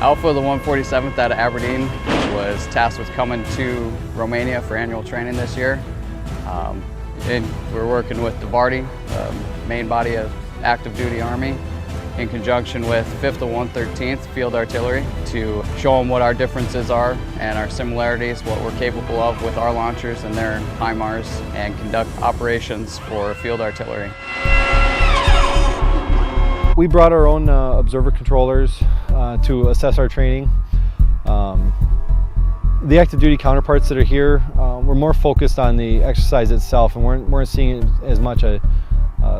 Alpha of the 147th out of Aberdeen was tasked with coming to Romania for annual training this year. And we're working with the Vardy, main body of active duty Army, in conjunction with 5th of 113th Field Artillery to show them what our differences are and our similarities, what we're capable of with our launchers and their HIMARS, and conduct operations for Field Artillery. We brought our own observer controllers to assess our training. The active duty counterparts that are here, we're more focused on the exercise itself, and weren't seeing it as much a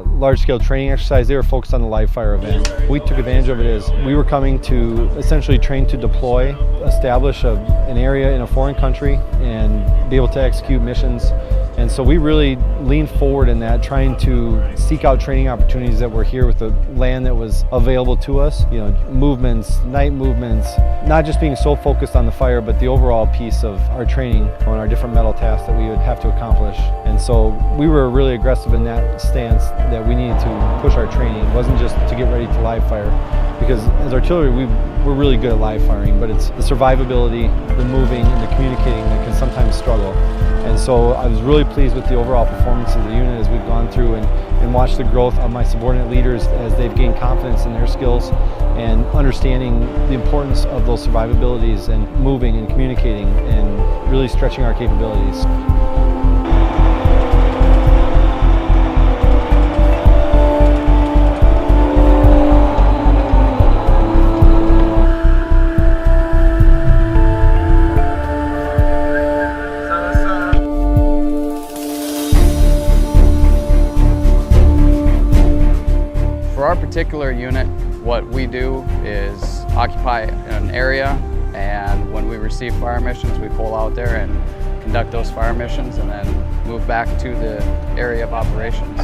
large-scale training exercise. They were focused on the live fire event. We took advantage of it as we were coming to essentially train to deploy, establish an area in a foreign country, and be able to execute missions. And so we really leaned forward in that, trying to seek out training opportunities that were here with the land that was available to us. You know, movements, night movements, not just being so focused on the fire, but the overall piece of our training on our different metal tasks that we would have to accomplish. And so we were really aggressive in that stance that we needed to push our training. It wasn't just to get ready to live fire, because as artillery, we're really good at live firing, but it's the survivability, the moving, and the communicating that can sometimes struggle. And so I was really pleased with the overall performance of the unit as we've gone through and watched the growth of my subordinate leaders as they've gained confidence in their skills and understanding the importance of those survivabilities and moving and communicating and really stretching our capabilities. For our particular unit, what we do is occupy an area, and when we receive fire missions, we pull out there and conduct those fire missions and then move back to the area of operations.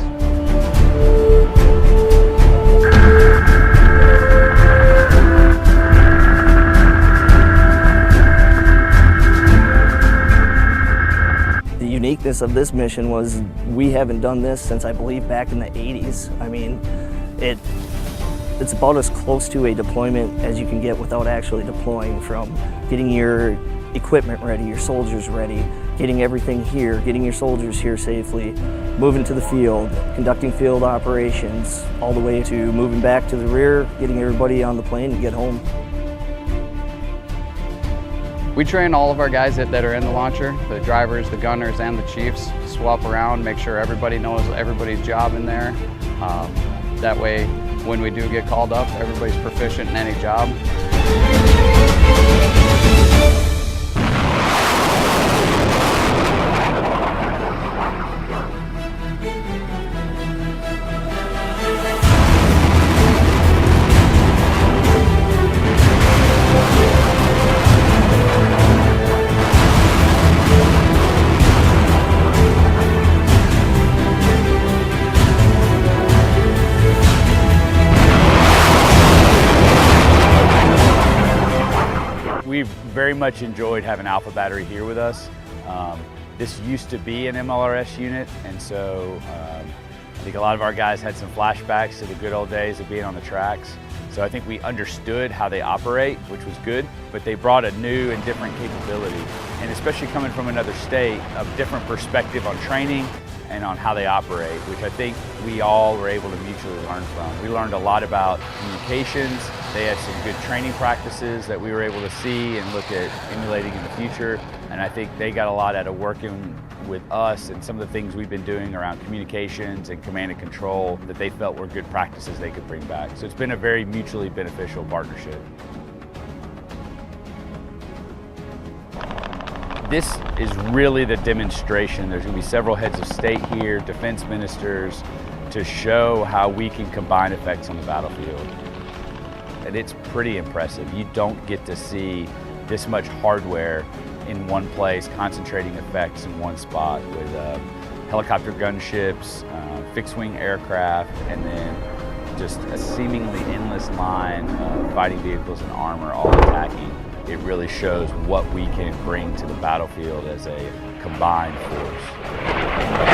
The uniqueness of this mission was we haven't done this since I believe back in the 80s. I mean, it's about as close to a deployment as you can get without actually deploying, from getting your equipment ready, your soldiers ready, getting everything here, getting your soldiers here safely, moving to the field, conducting field operations, all the way to moving back to the rear, getting everybody on the plane to get home. We train all of our guys that are in the launcher, the drivers, the gunners, and the chiefs, swap around, make sure everybody knows everybody's job in there. That way, when we do get called up, everybody's proficient in any job. We've very much enjoyed having Alpha Battery here with us. This used to be an MLRS unit, and so I think a lot of our guys had some flashbacks to the good old days of being on the tracks. So I think we understood how they operate, which was good, but they brought a new and different capability. And especially coming from another state, a different perspective on training and on how they operate, which I think we all were able to mutually learn from. We learned a lot about communications. They had some good training practices that we were able to see and look at emulating in the future. And I think they got a lot out of working with us and some of the things we've been doing around communications and command and control that they felt were good practices they could bring back. So it's been a very mutually beneficial partnership. This is really the demonstration. There's going to be several heads of state here, defense ministers, to show how we can combine effects on the battlefield. And it's pretty impressive. You don't get to see this much hardware in one place, concentrating effects in one spot with helicopter gunships, fixed-wing aircraft, and then just a seemingly endless line of fighting vehicles and armor all attacking. It really shows what we can bring to the battlefield as a combined force.